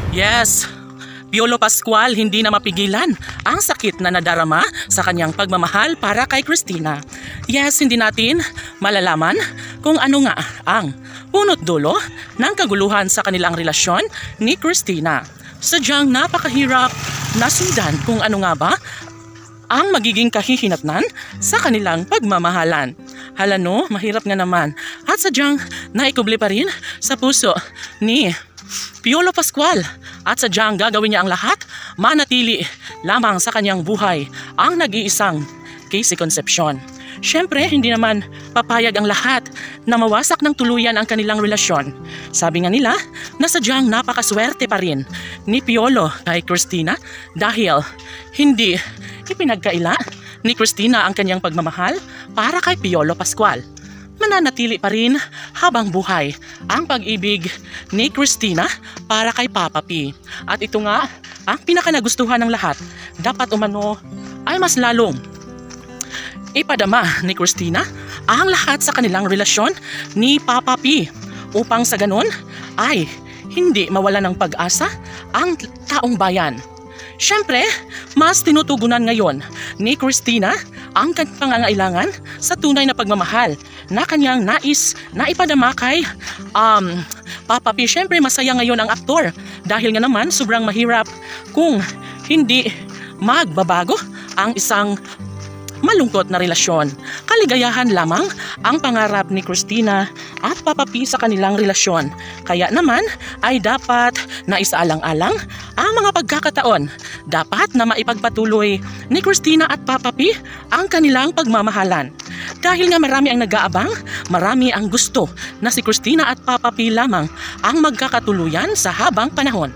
Yes, Piolo Pascual hindi na mapigilan ang sakit na nadarama sa kanyang pagmamahal para kay Cristina. Yes, hindi natin malalaman kung ano nga ang punot dulo ng kaguluhan sa kanilang relasyon ni Cristina. Sadyang napakahirap na sundan kung ano nga ba ang magiging kahihinatnan sa kanilang pagmamahalan. Halano, mahirap nga naman at sadyang naikubli pa rin sa puso ni Piolo Pascual at sadyang gagawin niya ang lahat manatili lamang sa kanyang buhay ang nag-iisang Casey Concepcion. Siyempre, hindi naman papayag ang lahat na mawasak ng tuluyan ang kanilang relasyon. Sabi nga nila na sadyang napakaswerte pa rin ni Piolo kay Cristina dahil hindi ipinagkaila ni Cristina ang kanyang pagmamahal para kay Piolo Pascual. Mananatili pa rin habang buhay ang pag-ibig ni Cristina para kay Papa P. At ito nga ang pinakanagustuhan ng lahat. Dapat umano ay mas lalong ipadama ni Cristina ang lahat sa kanilang relasyon ni Papa P upang sa ganun ay hindi mawala ng pag-asa ang taong bayan. Siyempre, mas tinutugunan ngayon ni Cristina ang pangangailangan sa tunay na pagmamahal na kanyang nais na ipadama kay Papa P. Siyempre, masaya ngayon ang aktor dahil nga naman sobrang mahirap kung hindi magbabago ang isang malungkot na relasyon. Kaligayahan lamang ang pangarap ni Cristina at Papa P sa kanilang relasyon. Kaya naman ay dapat na isaalang-alang ang mga pagkakataon. Dapat na maipagpatuloy ni Cristina at Papa P ang kanilang pagmamahalan. Dahil nga marami ang nag-aabang, marami ang gusto na si Cristina at Papa P lamang ang magkakatuluyan sa habang panahon.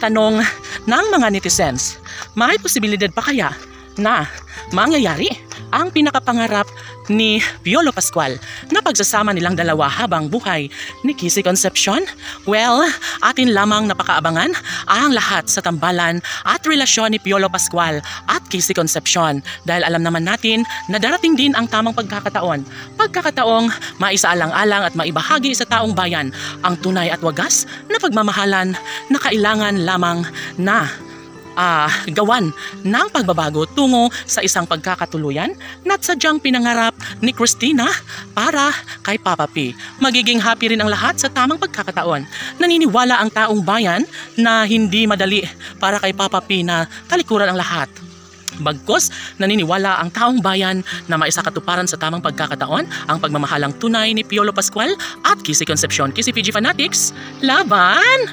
Tanong ng mga netizens, may posibilidad pa kaya na mangyayari ang pinakapangarap ni Piolo Pascual na pagsasama nilang dalawa habang buhay ni Casey Concepcion? Well, atin lamang napakaabangan ang lahat sa tambalan at relasyon ni Piolo Pascual at Casey Concepcion dahil alam naman natin na darating din ang tamang pagkakataong maisaalang-alang at maibahagi sa taong bayan ang tunay at wagas na pagmamahalan na kailangan lamang na gawan ng pagbabago tungo sa isang pagkakatuluyan na sadyang pinangarap ni Cristina para kay Papa P. Magiging happy rin ang lahat sa tamang pagkakataon. Naniniwala ang taong bayan na hindi madali para kay Papa P na talikuran ang lahat. Bagkus, naniniwala ang taong bayan na maisakatuparan sa tamang pagkakataon ang pagmamahalang tunay ni Piolo Pascual at Casey Concepcion. Casey PG Fanatics, laban!